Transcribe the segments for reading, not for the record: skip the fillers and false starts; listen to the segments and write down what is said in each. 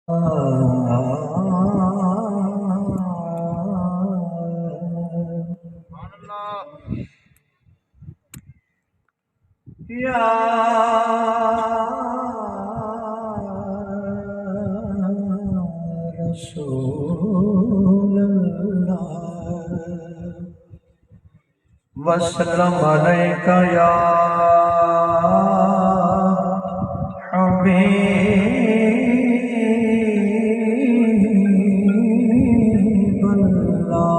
یا رسول اللہ وسلم علیکہ یا حبیب اللہ۔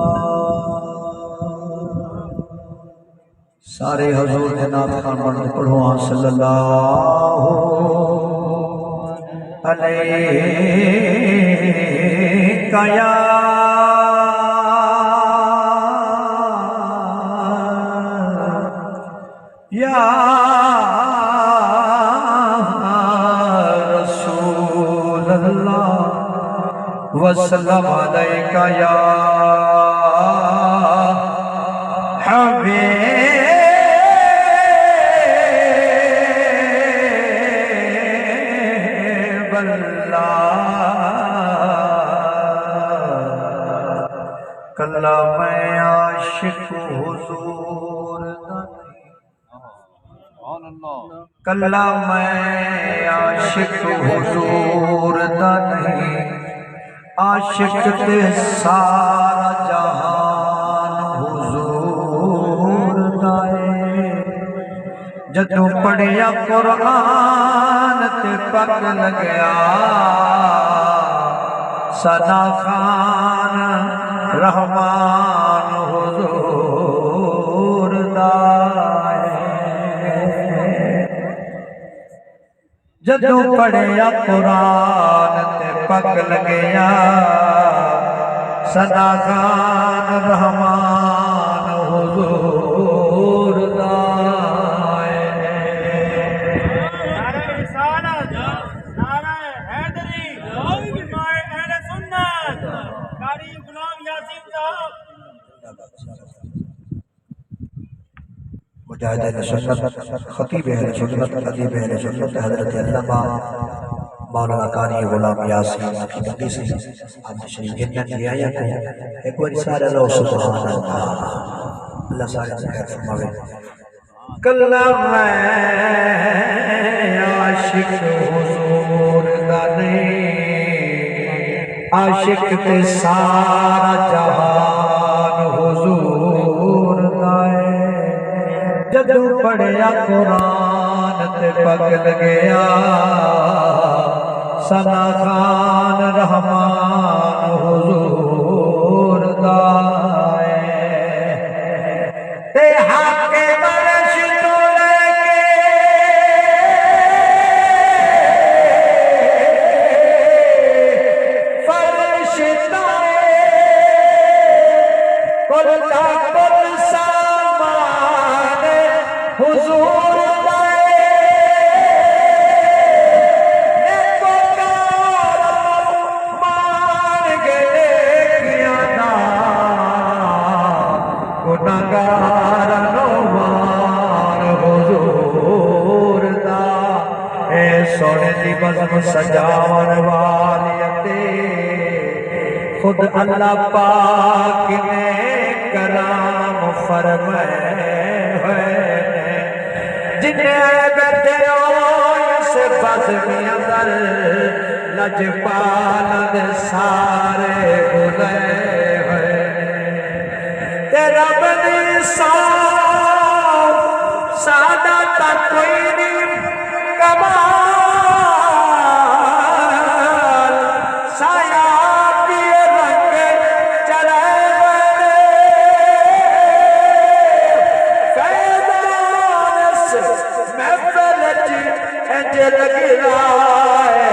سارے حضور کے نام خان بڑھ پڑھو صلی اللہ علیکہ یا رسول اللہ وسلم علیکہ یا حبیب اللہ۔ کلا میں عاشق حضور کلا میں عاشق حضور دا نہیں، عاشق تے سارا جہان حضور دا ہے۔ جدوں پڑھیا قرآن تے پک لگیا، ثنا خان رحمان حضور دا ہے۔ جدوں پڑھیا قرآن تے پک لگیا، ثنا خان رحمان حضور دا ہے۔ نعرہ رسالت، نعرہ حیدری، علماء اہل سنت، قاری غلام یاسین صاحب، مجاہد اہل سنت، خطیب اہل سنت، ادیب اہل سنت حضرت علامہ مولانا قاری غلام یاسین کی بندی سے آپ تشریف جنت لے آیا کہ ایک بار سارے اللہ سبحان اللہ اللہ سارے سے خیر فرماوے۔ کلا میں عاشق حضور دا نہیں، عاشق تے سارا جہان حضور دا ہے۔ جدوں پڑھیا قرآن تے پک لگیا، ثنا خان رحمان حضور دا ہے۔ تے حق برش تو لے کے فرش تائے کل تا کل سامان حضور دائے۔ نیکو کارو مان گئے کیانا، گناہگارنو مان حضور دا۔ اے سونے دی بزم سجاون والیتے، خود اللہ پاک نے کلام فرمائے ہوئے، جنہیں بیٹھے ہو اس بزم اندر، لجپالد سارے بھولے ہوئے۔ تیرا بدی سادہ تا کوئی نہیں کمال، سایہ پیے رنگ چلے فیضان سے محفل جی انج لگی رائے۔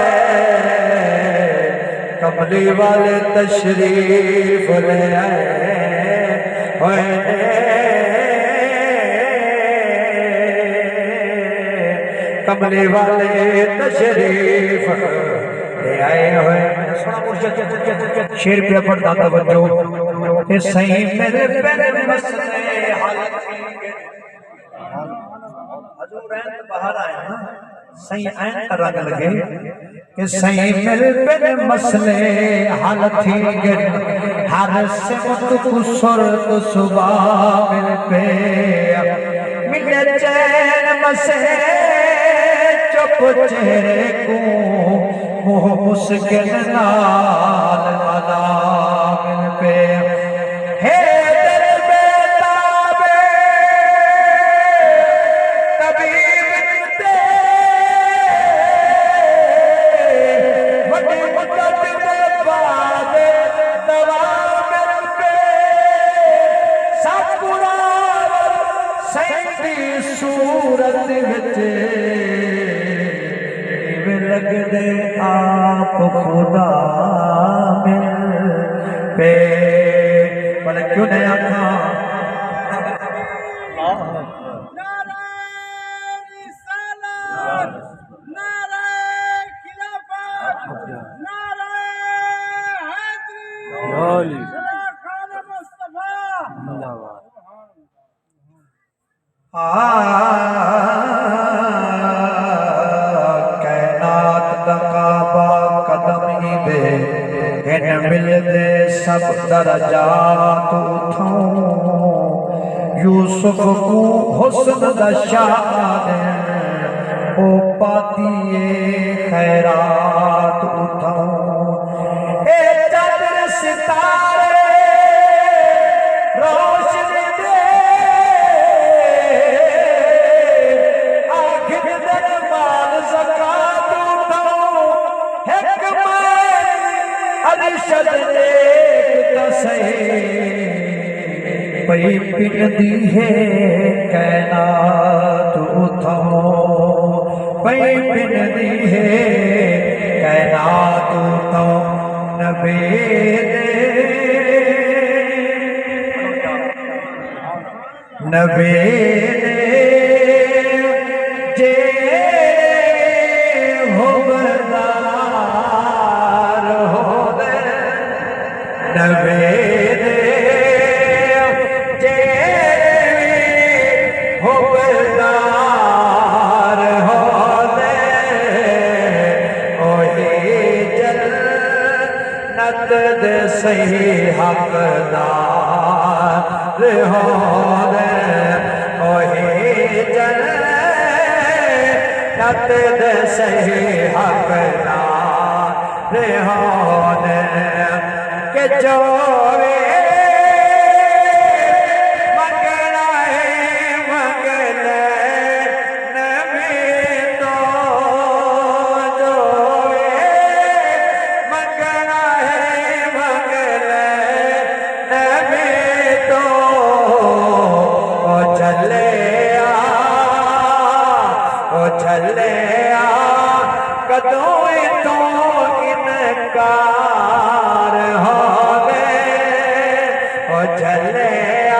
کملی والے تشریف لے آئے ہوئے، کملی والے تشریف لے آئے ہوئے۔ شیر پہ پڑھتا توجہ کہ صحیح میرے پیر مسئلے حالت کی گئے۔ حضور این باہر آئے نا، صحیح این کا رنگ لگے کہ سہی مل بن مسئلے حل تھی گن ہر سمت کو سرد صبح مل پہ ملے چین مسے چپ چہرے کو موہ مسکن نال ملا مل پہ ہے دل بیتابے طبیب تے وڈی مدت دے بعد دوا مل پہ سب قرآن سیدی صورت وچ لگ دے آپ خدا مل پہ بلے کیوں نہیں آکھا نعرہ رسالت نعرہ خلافت نعرہ حیدری خان مصطفیٰ کائنات دا کعبہ قدم ہی دے ہن مل دے سب درجات اٹھاؤں یوسف کو حسن دا شان او پاتی خیرات اٹھاؤں اے چادر ستارے روشنی دے آخر در مال زکاة اٹھاؤں حکمت ارشد ایک تسہی پئی پن دی ہے کائنات اٹھاؤں پئی پن دی ہے کائنات اٹھاؤں نبی دے نبی دے جے حبردار ہو دے نبی دے جے حبردار ہو دے اوہی جنت دے صحیح حقدار ہو دے اوہی جنت دے صحیح حقدار ہو دے کہ جو منگنا ہے منگ لے نبی تو جو منگنا ہے منگ لے نبی تو او چلے آ کدوں تو انکار ہو گئے او چلے آ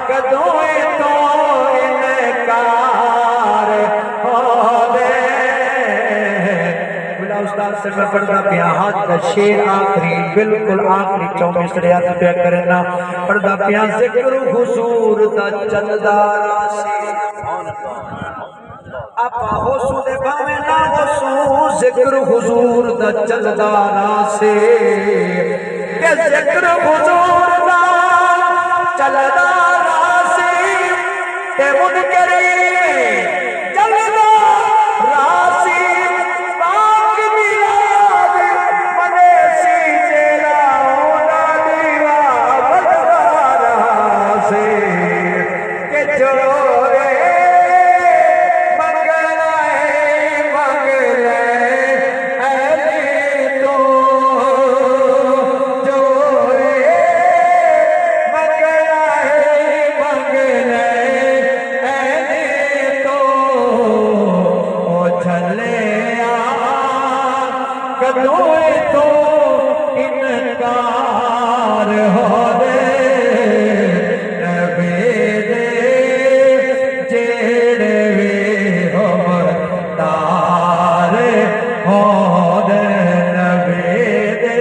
کدوں تو انکار ہو گئے بلا استاد سے میں پڑھتا پیا ہاتھ کا شیر آخری بالکل آخری چومی سریات پہ کرنا پڑھتا پیا ذکر حضور دا چلدا راسی اپا حسو دے باوے نہ حسو ذکر حضور دا چلدا راسی کہ ذکر حضور دا چلدا راسی کہ منکری چلدا راسی پاک میلاد منے سی جیلا اونا دیوا بدوا راسی کہ جو تو انکار ہو دے نبی دے جیڑے وی حبردار ہو دے نبی دے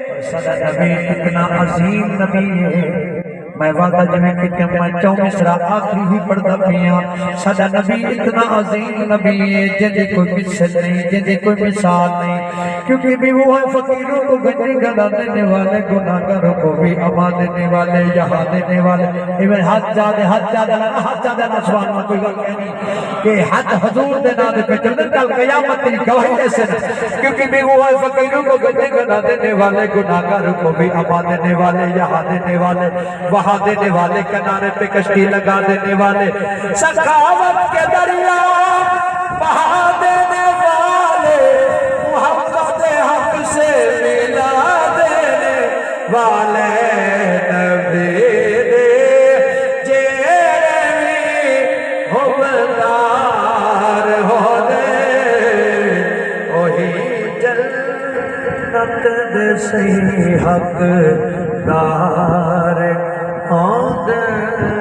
اور صدا نبی کتنا عظیم نبی ہے میں وعدہ جمیں کہ میں چاہوں مصرہ آخری ہی پڑھتا پیا سادہ نبی اتنا عظیم نبی ہے جن کوئی مثل نہیں جن کوئی مثال نہیں کیونکہ بھی وہ ہے فقیروں کو گنجی گلا دینے والے گناہگاروں کو بھی امان دینے والے یہاں دینے والے ایویں ہاتھ زیادہ نسوان میں کوئی گل کہنی کہ حد حضور دے نام پہ چلنے کل قیامت تیری گواہی ایسے نہیں کیونکہ بھی وہ ہے فقیروں کو گنجی گلا دینے والے گناہگاروں کو بھی امان دینے والے یہاں دینے والے وہاں دینے والے کنارے پہ کشتی لگا دینے والے سخاوت کے دریا بہا دینے والے محبت حق سے ملا دینے والے نبی دے جیرمی حبدار ہو دے وہی جنت دے صحیح حق دار ہو دے